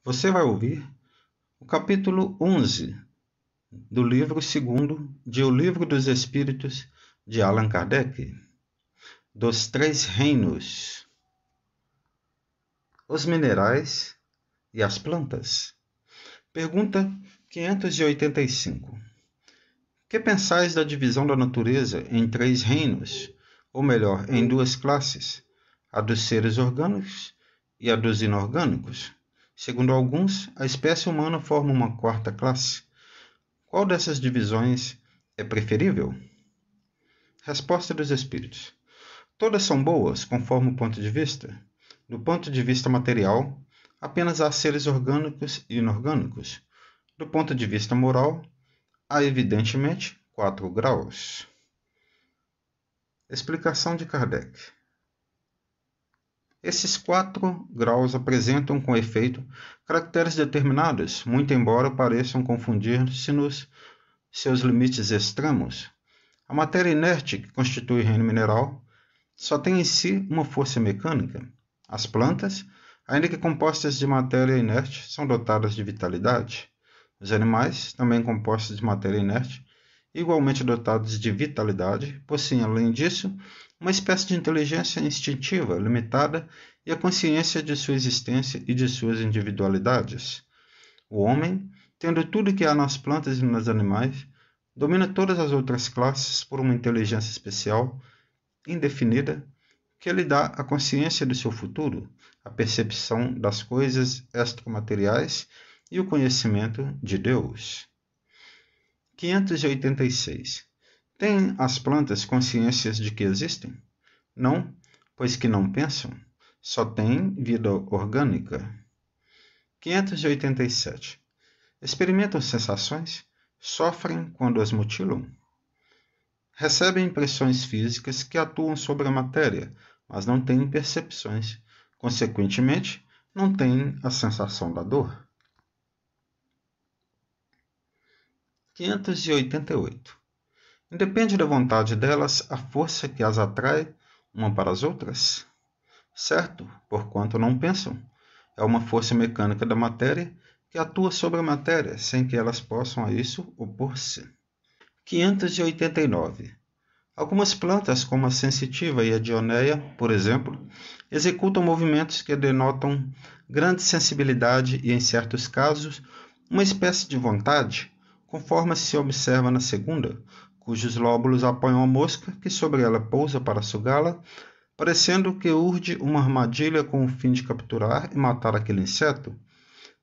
Você vai ouvir o capítulo 11 do livro segundo de O Livro dos Espíritos de Allan Kardec, dos Três Reinos, os minerais e as plantas. Pergunta 585. Que pensais da divisão da natureza em três reinos, ou melhor, em duas classes, a dos seres orgânicos e a dos inorgânicos? Segundo alguns, a espécie humana forma uma quarta classe. Qual dessas divisões é preferível? Resposta dos Espíritos. Todas são boas, conforme o ponto de vista. Do ponto de vista material, apenas há seres orgânicos e inorgânicos. Do ponto de vista moral, há evidentemente 4 graus. Explicação de Kardec. Esses 4 graus apresentam, com efeito, caracteres determinados, muito embora pareçam confundir-se nos seus limites extremos. A matéria inerte, que constitui o reino mineral, só tem em si uma força mecânica. As plantas, ainda que compostas de matéria inerte, são dotadas de vitalidade. Os animais, também compostos de matéria inerte, igualmente dotados de vitalidade, possuem, além disso, uma espécie de inteligência instintiva limitada e a consciência de sua existência e de suas individualidades. O homem, tendo tudo que há nas plantas e nos animais, domina todas as outras classes por uma inteligência especial, indefinida, que lhe dá a consciência de seu futuro, a percepção das coisas extramateriais e o conhecimento de Deus. 586. Têm as plantas consciências de que existem? Não, pois que não pensam, só têm vida orgânica. 587. Experimentam sensações? Sofrem quando as mutilam? Recebem impressões físicas que atuam sobre a matéria, mas não têm percepções. Consequentemente, não têm a sensação da dor. 588. Independe da vontade delas a força que as atrai uma para as outras? Certo, porquanto não pensam. É uma força mecânica da matéria que atua sobre a matéria, sem que elas possam a isso opor-se. 589. Algumas plantas, como a sensitiva e a dionéia, por exemplo, executam movimentos que denotam grande sensibilidade e, em certos casos, uma espécie de vontade, conforme se observa na segunda, cujos lóbulos apoiam a mosca que sobre ela pousa para sugá-la, parecendo que urde uma armadilha com o fim de capturar e matar aquele inseto.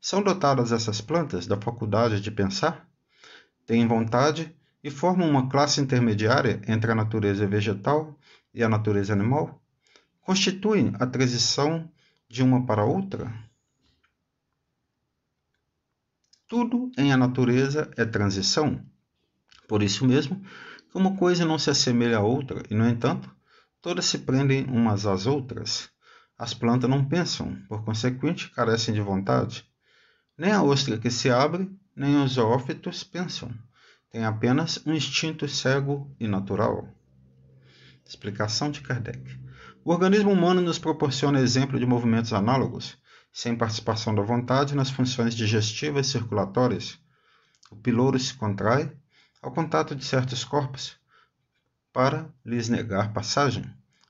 São dotadas essas plantas da faculdade de pensar? Têm vontade e formam uma classe intermediária entre a natureza vegetal e a natureza animal? Constituem a transição de uma para outra? Tudo em a natureza é transição. Por isso mesmo, que uma coisa não se assemelha a outra, e, no entanto, todas se prendem umas às outras. As plantas não pensam, por consequente, carecem de vontade. Nem a ostra que se abre, nem os zoófitos pensam. Têm apenas um instinto cego e natural. Explicação de Kardec. O organismo humano nos proporciona exemplo de movimentos análogos, sem participação da vontade nas funções digestivas e circulatórias. O piloro se contrai ao contato de certos corpos para lhes negar passagem.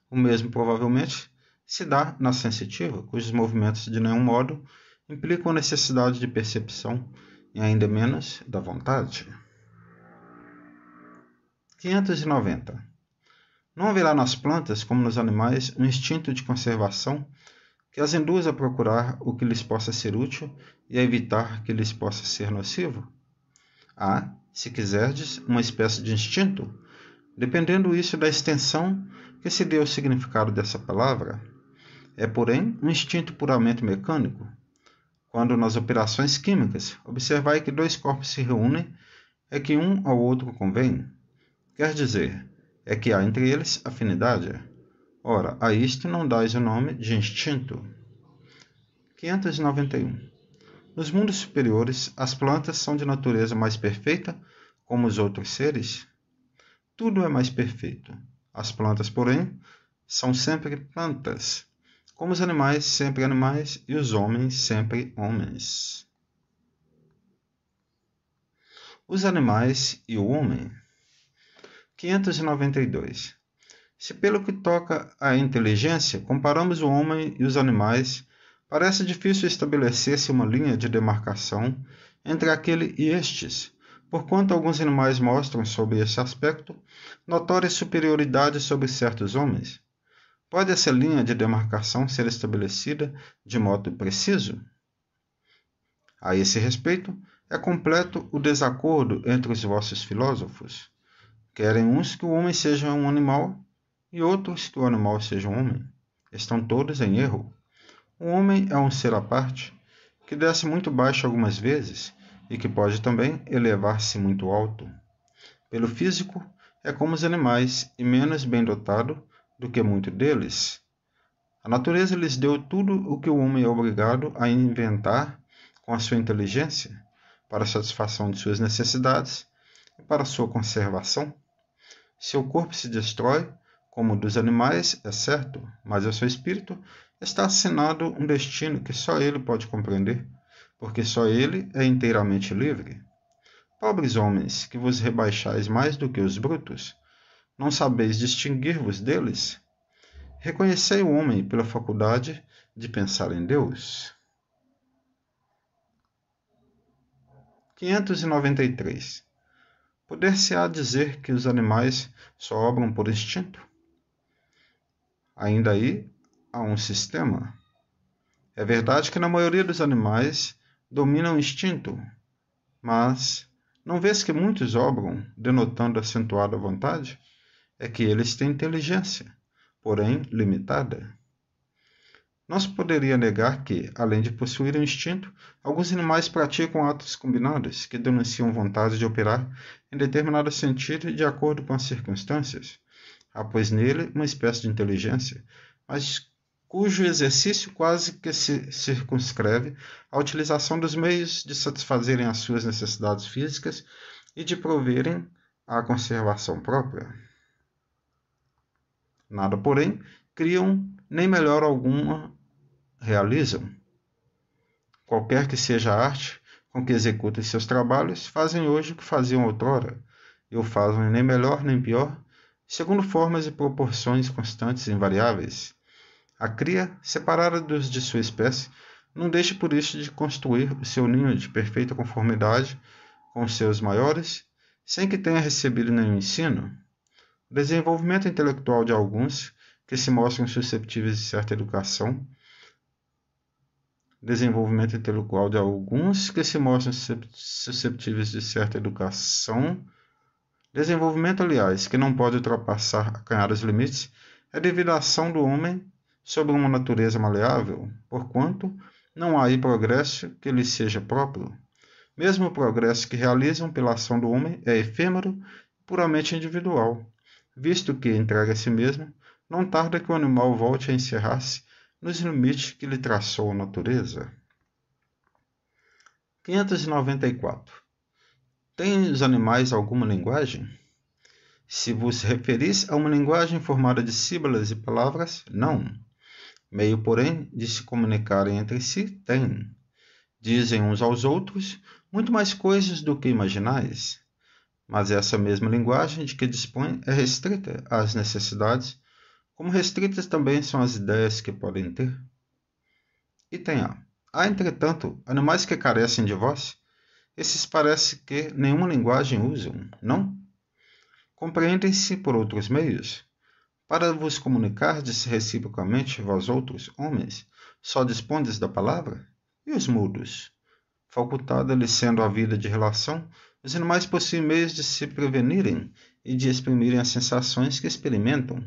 O mesmo provavelmente se dá na sensitiva, cujos movimentos de nenhum modo implicam a necessidade de percepção e ainda menos da vontade. 590. Não haverá nas plantas, como nos animais, um instinto de conservação que as induz a procurar o que lhes possa ser útil e a evitar que lhes possa ser nocivo? Há, se quiserdes, uma espécie de instinto, dependendo isso da extensão que se dê ao significado dessa palavra. É, porém, um instinto puramente mecânico. Quando nas operações químicas observai que 2 corpos se reúnem, é que um ao outro convém. Quer dizer, é que há entre eles afinidade. Ora, a isto não dais o nome de instinto. 591. Nos mundos superiores, as plantas são de natureza mais perfeita, como os outros seres? Tudo é mais perfeito. As plantas, porém, são sempre plantas. como os animais sempre animais e os homens sempre homens. Os animais e o homem. 592. Se pelo que toca à inteligência, comparamos o homem e os animais, parece difícil estabelecer-se uma linha de demarcação entre aquele e estes, porquanto alguns animais mostram, sob esse aspecto, notória superioridade sobre certos homens. Pode essa linha de demarcação ser estabelecida de modo preciso? A esse respeito, é completo o desacordo entre os vossos filósofos. Querem uns que o homem seja um animal e outros que o animal seja um homem. Estão todos em erro. O homem é um ser à parte, que desce muito baixo algumas vezes e que pode também elevar-se muito alto. Pelo físico, é como os animais e menos bem dotado do que muito deles. A natureza lhes deu tudo o que o homem é obrigado a inventar com a sua inteligência, para a satisfação de suas necessidades e para a sua conservação. Seu corpo se destrói, como o dos animais, é certo, mas ao seu espírito está assinado um destino que só ele pode compreender, porque só ele é inteiramente livre. Pobres homens, que vos rebaixais mais do que os brutos, não sabeis distinguir-vos deles? Reconhecei o homem pela faculdade de pensar em Deus. 593. Poder-se-á dizer que os animais só obram por instinto? Ainda aí há um sistema. É verdade que na maioria dos animais domina o instinto, mas não vês que muitos obram, denotando acentuada vontade? É que eles têm inteligência, porém limitada. Não se poderia negar que, além de possuir um instinto, alguns animais praticam atos combinados que denunciam vontade de operar em determinado sentido de acordo com as circunstâncias. Há, pois, nele uma espécie de inteligência, mas cujo exercício quase que se circunscreve à utilização dos meios de satisfazerem as suas necessidades físicas e de proverem à conservação própria. Nada, porém, criam, nem melhor alguma realizam. Qualquer que seja a arte com que executem seus trabalhos, fazem hoje o que faziam outrora, e o fazem nem melhor nem pior, segundo formas e proporções constantes e invariáveis. A cria, separada dos de sua espécie, não deixa por isso de construir o seu ninho de perfeita conformidade com os seus maiores, sem que tenha recebido nenhum ensino. O desenvolvimento intelectual de alguns, que se mostram susceptíveis de certa educação, desenvolvimento aliás, que não pode ultrapassar acanhados limites, é devido à ação do homem sobre uma natureza maleável, porquanto não há aí progresso que lhe seja próprio. Mesmo o progresso que realizam pela ação do homem é efêmero e puramente individual, visto que, entregue a si mesmo, não tarda que o animal volte a encerrar-se nos limites que lhe traçou a natureza. 594. Têm os animais alguma linguagem? Se vos referis a uma linguagem formada de sílabas e palavras, não. Meio, porém, de se comunicarem entre si, têm. Dizem uns aos outros muito mais coisas do que imaginais. Mas essa mesma linguagem de que dispõem é restrita às necessidades, como restritas também são as ideias que podem ter. Item A. Há, entretanto, animais que carecem de voz. Esses parece que nenhuma linguagem usam, não? Compreendem-se por outros meios. Para vos comunicardes reciprocamente, vós outros, homens, só dispondes da palavra? E os mudos? Facultada-lhes sendo a vida de relação, os animais possuem meios de se prevenirem e de exprimirem as sensações que experimentam.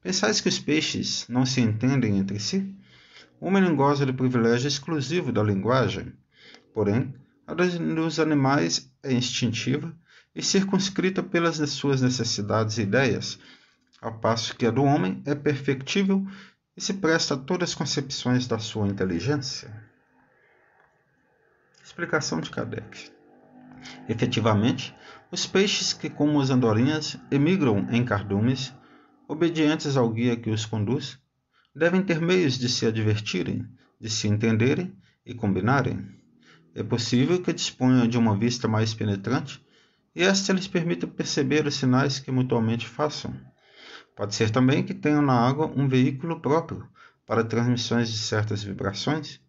Pensais que os peixes não se entendem entre si? O homem não goza do privilégio exclusivo da linguagem, porém, a dos animais é instintiva e circunscrita pelas suas necessidades e ideias, ao passo que a do homem é perfectível e se presta a todas as concepções da sua inteligência. Explicação de Kardec. Efetivamente, os peixes que, como as andorinhas, emigram em cardumes, obedientes ao guia que os conduz, devem ter meios de se advertirem, de se entenderem e combinarem. É possível que disponham de uma vista mais penetrante e esta lhes permita perceber os sinais que mutuamente façam. Pode ser também que tenham na água um veículo próprio para transmissões de certas vibrações.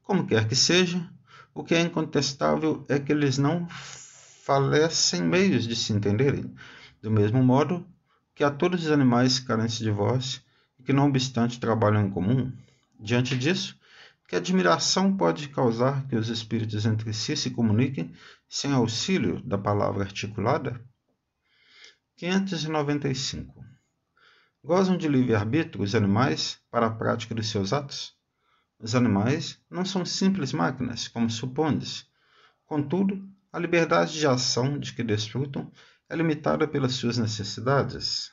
Como quer que seja, o que é incontestável é que eles não falecem meios de se entenderem, do mesmo modo que há todos os animais carentes de voz e que, não obstante, trabalham em comum. Diante disso, que admiração pode causar que os espíritos entre si se comuniquem sem auxílio da palavra articulada? 595. Gozam de livre-arbítrio os animais para a prática dos seus atos? Os animais não são simples máquinas, como supondes. Contudo, a liberdade de ação de que desfrutam é limitada pelas suas necessidades,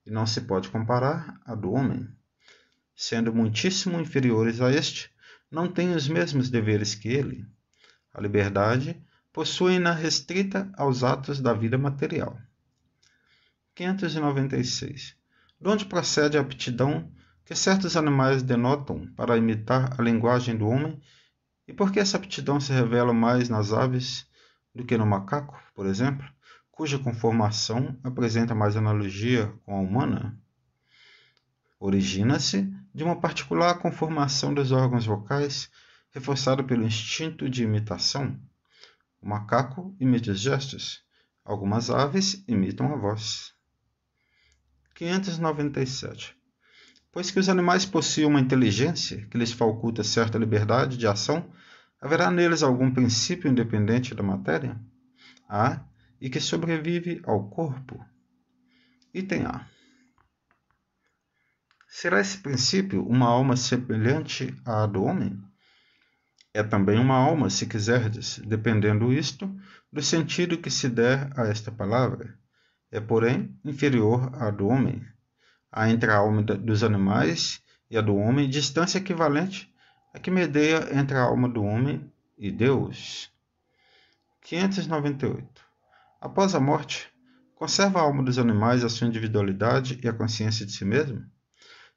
e não se pode comparar à do homem. Sendo muitíssimo inferiores a este, não têm os mesmos deveres que ele. A liberdade possuem-na restrita aos atos da vida material. 596. De onde procede a aptidão que certos animais denotam para imitar a linguagem do homem, e por que essa aptidão se revela mais nas aves do que no macaco, por exemplo, cuja conformação apresenta mais analogia com a humana? Origina-se de uma particular conformação dos órgãos vocais, reforçada pelo instinto de imitação. O macaco imita os gestos, algumas aves imitam a voz. 597. Pois que os animais possuem uma inteligência que lhes faculta certa liberdade de ação, haverá neles algum princípio independente da matéria? Há, e que sobrevive ao corpo. Item A. Será esse princípio uma alma semelhante à do homem? É também uma alma, se quiserdes, dependendo isto do sentido que se der a esta palavra. É, porém, inferior à do homem. Há entre a alma dos animais e a do homem distância equivalente à que medeia entre a alma do homem e Deus. 598. Após a morte, conserva a alma dos animais a sua individualidade e a consciência de si mesmo?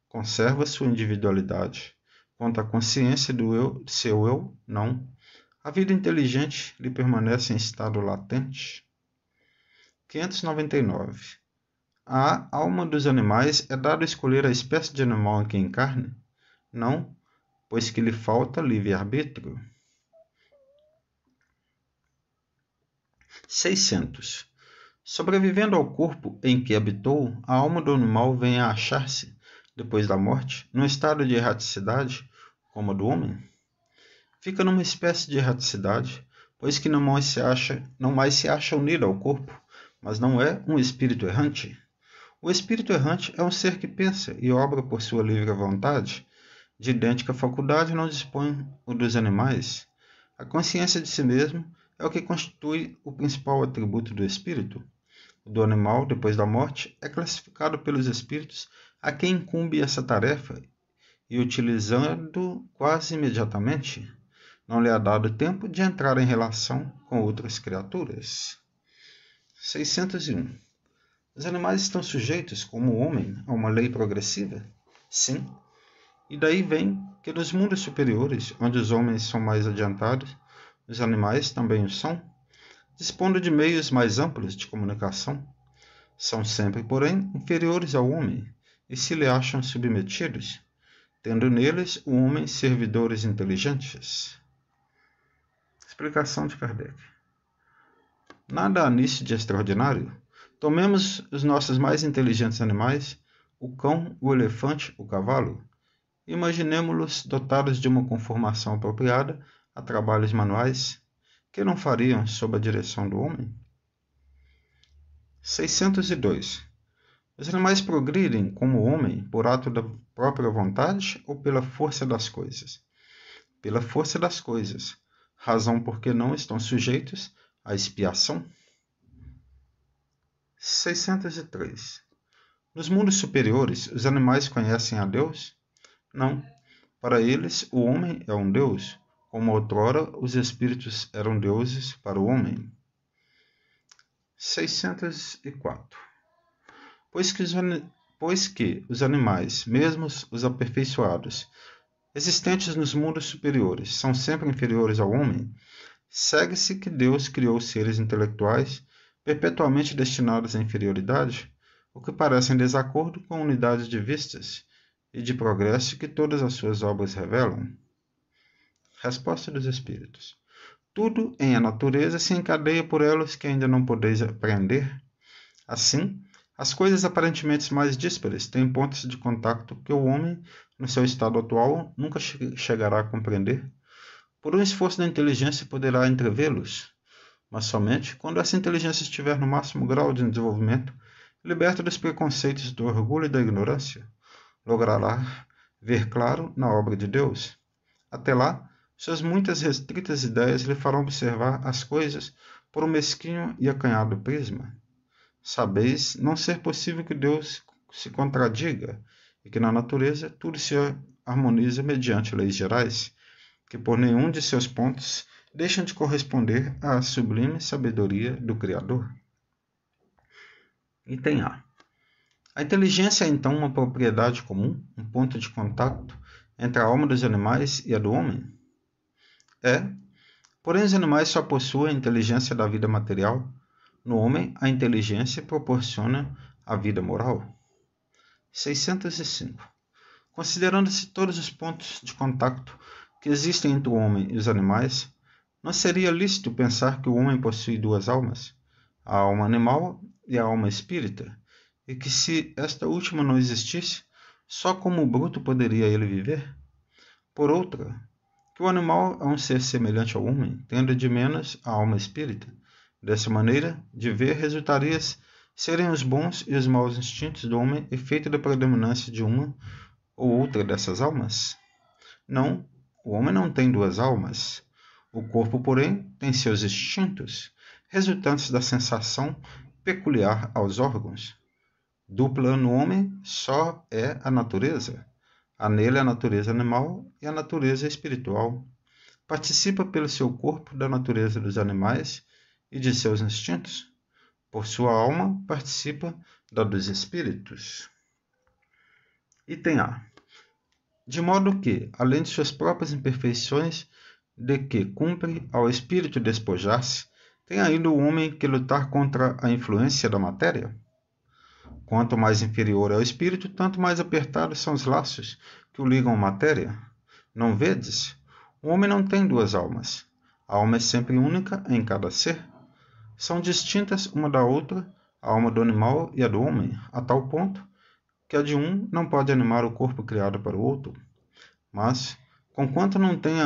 Conserva sua individualidade. Quanto à consciência do eu, seu eu, não. A vida inteligente lhe permanece em estado latente. 599. À alma dos animais é dado escolher a espécie de animal em que encarne? Não, pois que lhe falta livre-arbítrio. 600. Sobrevivendo ao corpo em que habitou, a alma do animal vem a achar-se, depois da morte, num estado de erraticidade, como a do homem? Fica numa espécie de erraticidade, pois que não mais se acha unido ao corpo, mas não é um espírito errante. O espírito errante é um ser que pensa e obra por sua livre vontade. De idêntica faculdade não dispõe o dos animais. A consciência de si mesmo é o que constitui o principal atributo do espírito. O do animal, depois da morte, é classificado pelos espíritos a quem incumbe essa tarefa e, utilizando quase imediatamente, não lhe é dado tempo de entrar em relação com outras criaturas. 601. Os animais estão sujeitos, como o homem, a uma lei progressiva? Sim. E daí vem que nos mundos superiores, onde os homens são mais adiantados, os animais também o são, dispondo de meios mais amplos de comunicação. São sempre, porém, inferiores ao homem, e se lhe acham submetidos, tendo neles o homem servidores inteligentes. Explicação de Kardec. Nada há nisso de extraordinário. Tomemos os nossos mais inteligentes animais, o cão, o elefante, o cavalo. Imaginemo-los dotados de uma conformação apropriada a trabalhos manuais, que não fariam sob a direção do homem? 602. Os animais progridem como o homem por ato da própria vontade ou pela força das coisas? Pela força das coisas, razão porque não estão sujeitos à expiação. 603. Nos mundos superiores, os animais conhecem a Deus? Não. Para eles, o homem é um Deus, como outrora os espíritos eram deuses para o homem. 604. pois que os animais, mesmo os aperfeiçoados, existentes nos mundos superiores, são sempre inferiores ao homem, segue-se que Deus criou seres intelectuais perpetuamente destinados à inferioridade, o que parece em desacordo com a unidade de vistas e de progresso que todas as suas obras revelam. Resposta dos Espíritos. Tudo em a natureza se encadeia por elos que ainda não podeis aprender. Assim, as coisas aparentemente mais díspares têm pontos de contacto que o homem, no seu estado atual, nunca chegará a compreender. Por um esforço da inteligência poderá entrevê-los, mas somente quando essa inteligência estiver no máximo grau de desenvolvimento, liberta dos preconceitos do orgulho e da ignorância, logrará ver claro na obra de Deus. Até lá, suas muitas restritas ideias lhe farão observar as coisas por um mesquinho e acanhado prisma. Sabeis não ser possível que Deus se contradiga e que na natureza tudo se harmoniza mediante leis gerais, que por nenhum de seus pontos deixam de corresponder à sublime sabedoria do Criador. Item A. A inteligência é então uma propriedade comum, um ponto de contato entre a alma dos animais e a do homem? É, porém os animais só possuem a inteligência da vida material. No homem, a inteligência proporciona a vida moral. 605. Considerando-se todos os pontos de contato que existem entre o homem e os animais, não seria lícito pensar que o homem possui duas almas, a alma animal e a alma espírita, e que se esta última não existisse, só como bruto poderia ele viver? Por outra, que o animal é um ser semelhante ao homem, tendo de menos a alma espírita. Dessa maneira, de ver resultaria serem os bons e os maus instintos do homem efeito da predominância de uma ou outra dessas almas? Não, o homem não tem duas almas. O corpo, porém, tem seus instintos, resultantes da sensação peculiar aos órgãos. Dupla no homem só é a natureza. Há nele a natureza animal e a natureza espiritual. Participa pelo seu corpo da natureza dos animais e de seus instintos. Por sua alma, participa da dos espíritos. Item A. De modo que, além de suas próprias imperfeições, de que cumpre ao espírito despojar-se, tem ainda o homem que lutar contra a influência da matéria? Quanto mais inferior é o espírito, tanto mais apertados são os laços que o ligam à matéria. Não vedes? O homem não tem duas almas. A alma é sempre única em cada ser. São distintas uma da outra, a alma do animal e a do homem, a tal ponto que a de um não pode animar o corpo criado para o outro. Mas, conquanto não tem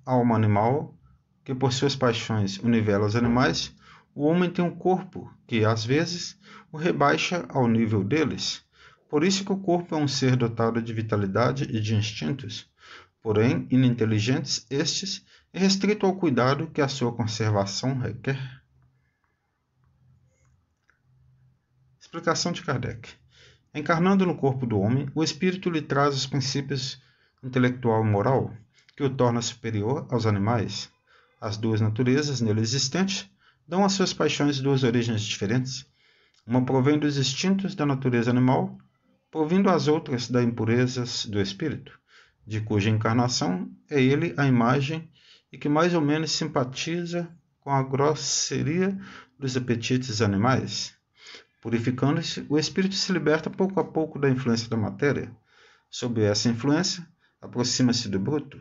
a alma animal, que por suas paixões o nivela aos animais, o homem tem um corpo que, às vezes, o rebaixa ao nível deles. Por isso que o corpo é um ser dotado de vitalidade e de instintos, porém ininteligentes estes e restrito ao cuidado que a sua conservação requer. Explicação de Kardec. Encarnando no corpo do homem, o espírito lhe traz os princípios intelectual e moral, que o torna superior aos animais. As duas naturezas nele existentes dão às suas paixões duas origens diferentes. Uma provém dos instintos da natureza animal, provindo as outras das impurezas do espírito, de cuja encarnação é ele a imagem e que mais ou menos simpatiza com a grosseria dos apetites animais. Purificando-se, o espírito se liberta pouco a pouco da influência da matéria. Sob essa influência, aproxima-se do bruto.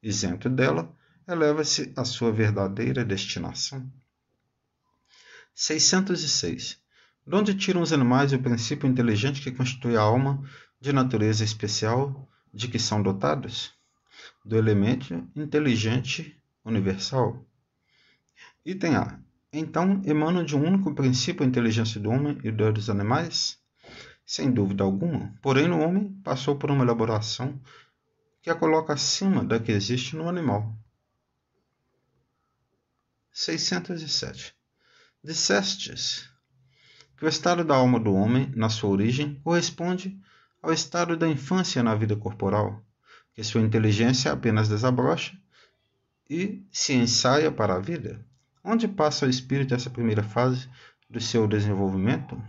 Isento dela, eleva-se à sua verdadeira destinação. 606. De onde tiram os animais o princípio inteligente que constitui a alma de natureza especial de que são dotados? Do elemento inteligente universal. Item A. Então, emanam de um único princípio a inteligência do homem e dos animais? Sem dúvida alguma. Porém, no homem passou por uma elaboração que a coloca acima da que existe no animal. 607. Dissestes que o estado da alma do homem, na sua origem, corresponde ao estado da infância na vida corporal, que sua inteligência apenas desabrocha e se ensaia para a vida. Onde passa o espírito essa primeira fase do seu desenvolvimento?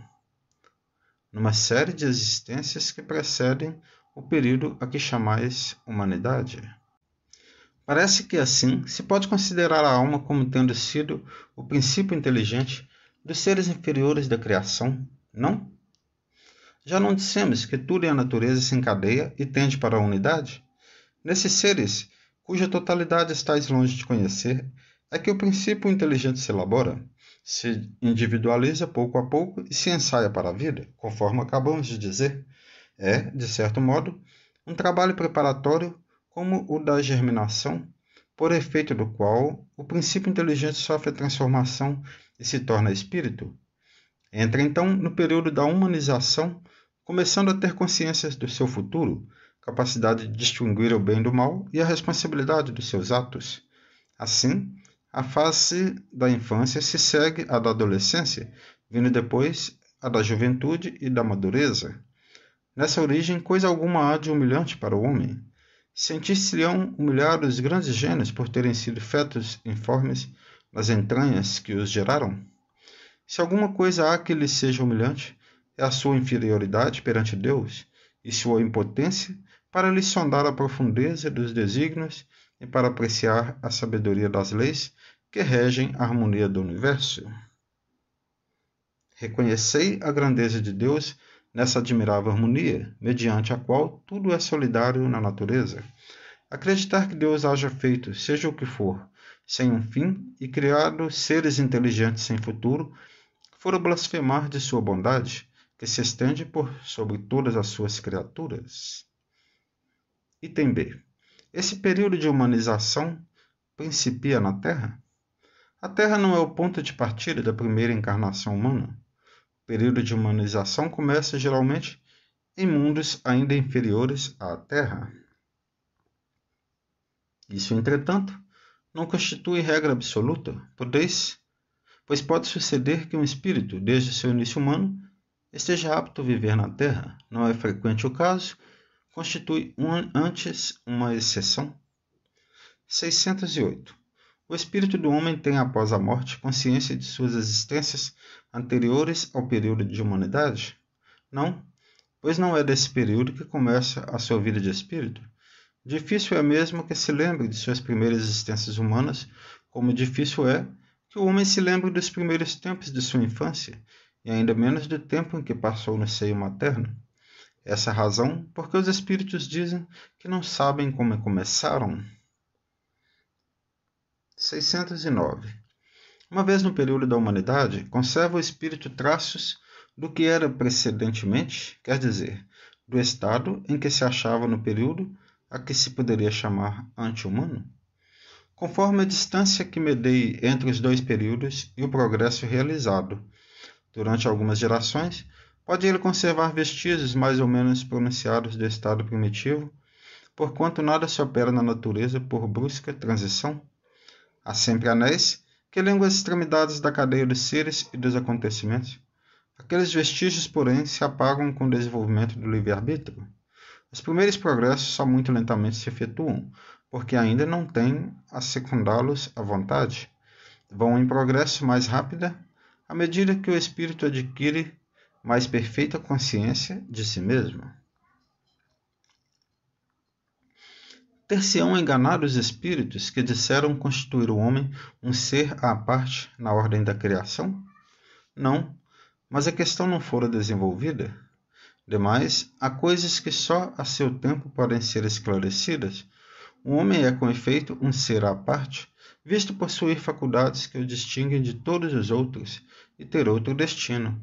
numa série de existências que precedem o período a que chamais humanidade. Parece que assim se pode considerar a alma como tendo sido o princípio inteligente dos seres inferiores da criação, não? Já não dissemos que tudo em a natureza se encadeia e tende para a unidade? Nesses seres, cuja totalidade estáis longe de conhecer, é que o princípio inteligente se elabora, se individualiza pouco a pouco e se ensaia para a vida, conforme acabamos de dizer. É, de certo modo, um trabalho preparatório como o da germinação, por efeito do qual o princípio inteligente sofre a transformação e se torna espírito. Entra então no período da humanização, começando a ter consciência do seu futuro, capacidade de distinguir o bem do mal e a responsabilidade dos seus atos. Assim, a fase da infância se segue à da adolescência, vindo depois a da juventude e da madureza. Nessa origem, coisa alguma há de humilhante para o homem. Sentir-se-ão humilhados os grandes gênios por terem sido fetos informes nas entranhas que os geraram? Se alguma coisa há que lhes seja humilhante, é a sua inferioridade perante Deus e sua impotência para lhe sondar a profundeza dos desígnios e para apreciar a sabedoria das leis que regem a harmonia do universo. Reconhecei a grandeza de Deus nessa admirável harmonia, mediante a qual tudo é solidário na natureza. Acreditar que Deus haja feito, seja o que for, sem um fim, e criado seres inteligentes sem futuro, fora blasfemar de sua bondade, que se estende por sobre todas as suas criaturas. Item B. Esse período de humanização principia na Terra? A Terra não é o ponto de partida da primeira encarnação humana. O período de humanização começa geralmente em mundos ainda inferiores à Terra. Isso, entretanto, não constitui regra absoluta, pois pode suceder que um espírito, desde seu início humano, esteja apto a viver na Terra. Não é frequente o caso, constitui antes uma exceção. 608. O espírito do homem tem, após a morte, consciência de suas existências anteriores ao período de humanidade? Não, pois não é desse período que começa a sua vida de espírito. Difícil é mesmo que se lembre de suas primeiras existências humanas, como difícil é que o homem se lembre dos primeiros tempos de sua infância, e ainda menos do tempo em que passou no seio materno. Essa é a razão porque os espíritos dizem que não sabem como começaram. 609. Uma vez no período da humanidade, conserva o espírito traços do que era precedentemente, quer dizer, do estado em que se achava no período a que se poderia chamar ante-humano? Conforme a distância que medei entre os dois períodos e o progresso realizado durante algumas gerações, pode ele conservar vestígios mais ou menos pronunciados do estado primitivo, porquanto nada se opera na natureza por brusca transição. Há sempre anéis que ligam as extremidades da cadeia dos seres e dos acontecimentos. Aqueles vestígios, porém, se apagam com o desenvolvimento do livre-arbítrio. Os primeiros progressos só muito lentamente se efetuam, porque ainda não têm a secundá-los à vontade. Vão em progresso mais rápida à medida que o espírito adquire mais perfeita consciência de si mesmo. Ter-se-ão enganado os espíritos que disseram constituir o homem um ser à parte na ordem da criação? Não, mas a questão não fora desenvolvida. Demais, há coisas que só a seu tempo podem ser esclarecidas. O homem é, com efeito, um ser à parte, visto possuir faculdades que o distinguem de todos os outros e ter outro destino.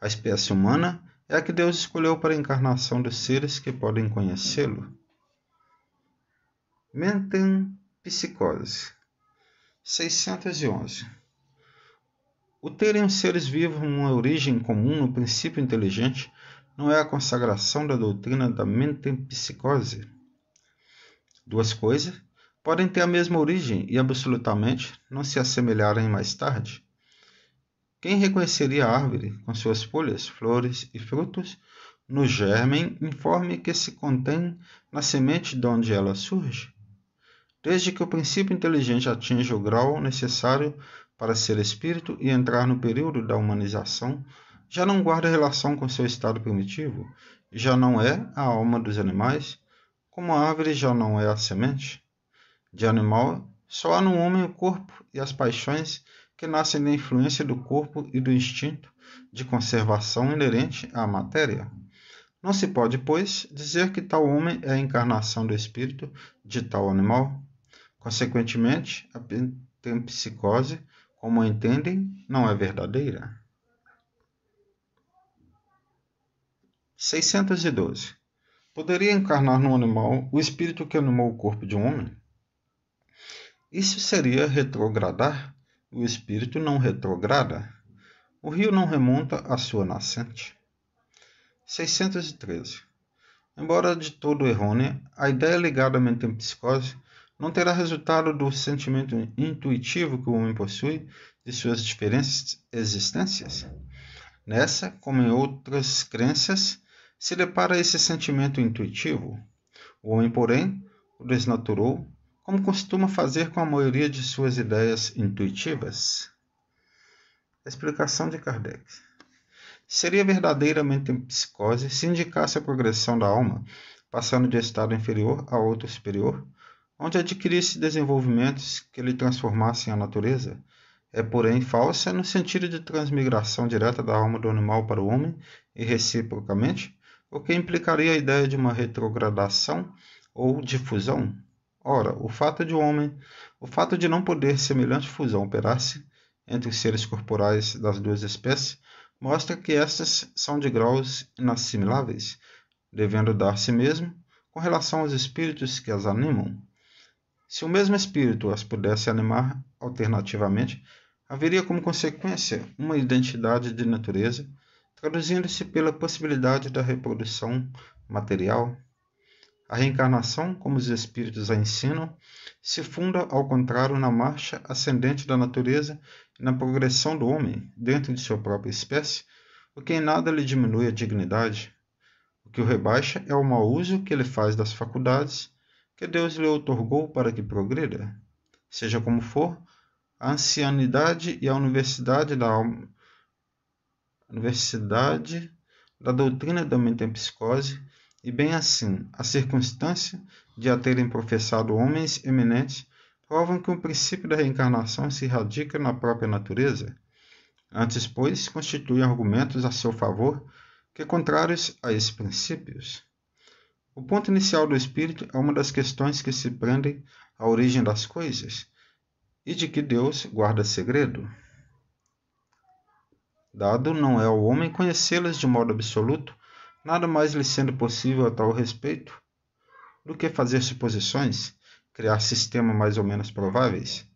A espécie humana é a que Deus escolheu para a encarnação dos seres que podem conhecê-lo. Metempsicose. 611. O terem os seres vivos uma origem comum no princípio inteligente não é a consagração da doutrina da metempsicose? Duas coisas podem ter a mesma origem e absolutamente não se assemelharem mais tarde. Quem reconheceria a árvore com suas folhas, flores e frutos no germen informe que se contém na semente de onde ela surge? Desde que o princípio inteligente atinja o grau necessário para ser espírito e entrar no período da humanização, já não guarda relação com seu estado primitivo, já não é a alma dos animais, como a árvore já não é a semente. De animal, só há no homem o corpo e as paixões que nascem da influência do corpo e do instinto de conservação inerente à matéria. Não se pode, pois, dizer que tal homem é a encarnação do espírito de tal animal. Consequentemente, a metempsicose, como a entendem, não é verdadeira. 612. Poderia encarnar no animal o espírito que animou o corpo de um homem? Isso seria retrogradar. O espírito não retrograda. O rio não remonta à sua nascente. 613. Embora de todo errônea, a ideia ligada à metempsicose não terá resultado do sentimento intuitivo que o homem possui de suas diferentes existências. Nessa, como em outras crenças, se depara esse sentimento intuitivo. O homem, porém, o desnaturou, como costuma fazer com a maioria de suas ideias intuitivas. Explicação de Kardec. Seria verdadeiramente psicose se indicasse a progressão da alma, passando de estado inferior a outro superior, onde adquirisse desenvolvimentos que lhe transformassem a natureza. É, porém, falsa no sentido de transmigração direta da alma do animal para o homem e reciprocamente, o que implicaria a ideia de uma retrogradação ou difusão. Ora, o fato de não poder semelhante fusão operar-se entre os seres corporais das duas espécies mostra que estas são de graus inassimiláveis, devendo dar-se mesmo com relação aos espíritos que as animam. Se o mesmo espírito as pudesse animar alternativamente, haveria como consequência uma identidade de natureza, traduzindo-se pela possibilidade da reprodução material. A reencarnação, como os espíritos a ensinam, se funda, ao contrário, na marcha ascendente da natureza e na progressão do homem dentro de sua própria espécie, o que em nada lhe diminui a dignidade. O que o rebaixa é o mau uso que ele faz das faculdades que Deus lhe outorgou para que progrida. Seja como for, a ancianidade e a universidade da doutrina da metempsicose, e bem assim, a circunstância de a terem professado homens eminentes, provam que o princípio da reencarnação se radica na própria natureza. Antes, pois, constituem argumentos a seu favor que contrários a esses princípios. O ponto inicial do espírito é uma das questões que se prendem à origem das coisas e de que Deus guarda segredo. Dado não é ao homem conhecê-las de modo absoluto, nada mais lhe sendo possível a tal respeito do que fazer suposições, criar sistemas mais ou menos prováveis.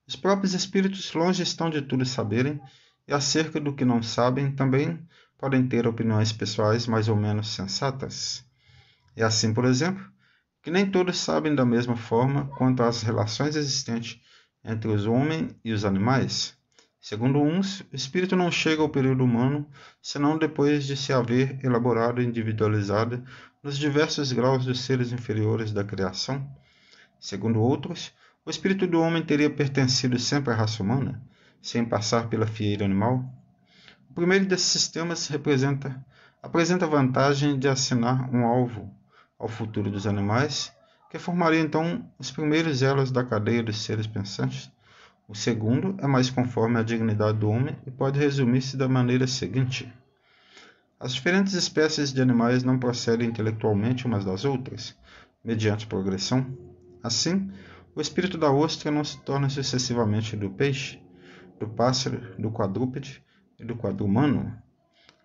Os próprios espíritos longe estão de tudo saberem, e acerca do que não sabem também podem ter opiniões pessoais mais ou menos sensatas. É assim, por exemplo, que nem todos sabem da mesma forma quanto às relações existentes entre os homens e os animais. Segundo uns, o espírito não chega ao período humano senão depois de se haver elaborado e individualizado nos diversos graus dos seres inferiores da criação. Segundo outros, o espírito do homem teria pertencido sempre à raça humana, sem passar pela fieira animal. O primeiro desses sistemas apresenta a vantagem de assinar um alvo ao futuro dos animais, que formaria então os primeiros elos da cadeia dos seres pensantes. O segundo é mais conforme à dignidade do homem e pode resumir-se da maneira seguinte: as diferentes espécies de animais não procedem intelectualmente umas das outras, mediante progressão. Assim, o espírito da ostra não se torna sucessivamente do peixe, do pássaro, do quadrúpede e do quadrumano.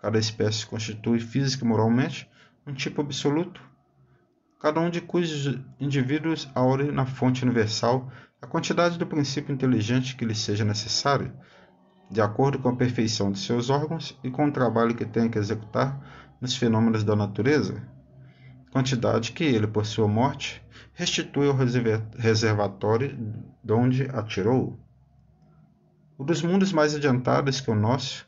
Cada espécie constitui física e moralmente um tipo absoluto, cada um de cujos indivíduos aure na fonte universal a quantidade do princípio inteligente que lhe seja necessário, de acordo com a perfeição de seus órgãos e com o trabalho que tenha que executar nos fenômenos da natureza, quantidade que ele, por sua morte, restitui ao reservatório de onde a tirou. O dos mundos mais adiantados que o nosso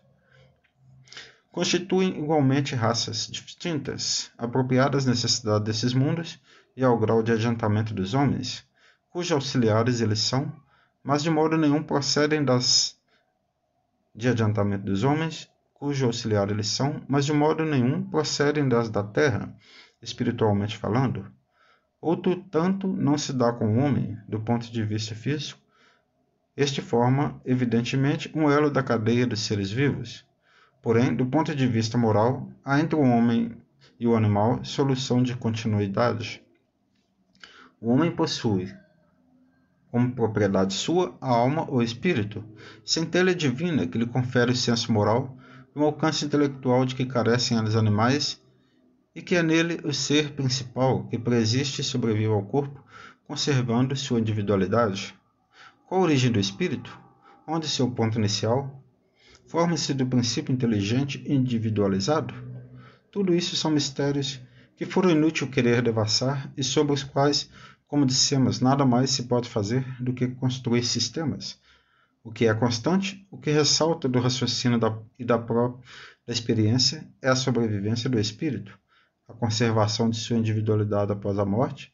constituem igualmente raças distintas, apropriadas às necessidades desses mundos e ao grau de adiantamento dos homens, cujos auxiliares eles são, mas de modo nenhum procedem de adiantamento dos homens cujo auxiliar eles são, mas de modo nenhum procedem das da terra, espiritualmente falando. Outro tanto não se dá com o homem, do ponto de vista físico. Este forma, evidentemente, um elo da cadeia dos seres vivos. Porém, do ponto de vista moral, há entre o homem e o animal solução de continuidade. O homem possui, como propriedade sua, a alma ou espírito, centelha divina que lhe confere o senso moral e um alcance intelectual de que carecem os animais, e que é nele o ser principal que preexiste e sobrevive ao corpo, conservando sua individualidade. Qual a origem do espírito? Onde seu ponto inicial? Forma-se do princípio inteligente individualizado? Tudo isso são mistérios que foram inútil querer devassar e sobre os quais, como dissemos, nada mais se pode fazer do que construir sistemas. O que é constante, o que ressalta do raciocínio e da experiência é a sobrevivência do espírito, a conservação de sua individualidade após a morte,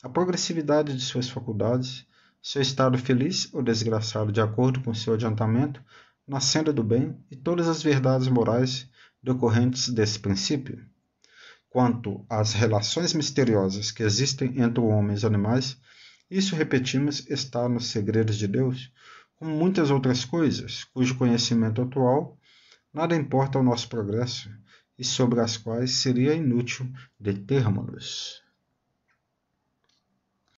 a progressividade de suas faculdades, seu estado feliz ou desgraçado de acordo com seu adiantamento na senda do bem e todas as verdades morais decorrentes desse princípio. Quanto às relações misteriosas que existem entre o homem e os animais, isso, repetimos, está nos segredos de Deus, como muitas outras coisas, cujo conhecimento atual nada importa ao nosso progresso e sobre as quais seria inútil determos-nos.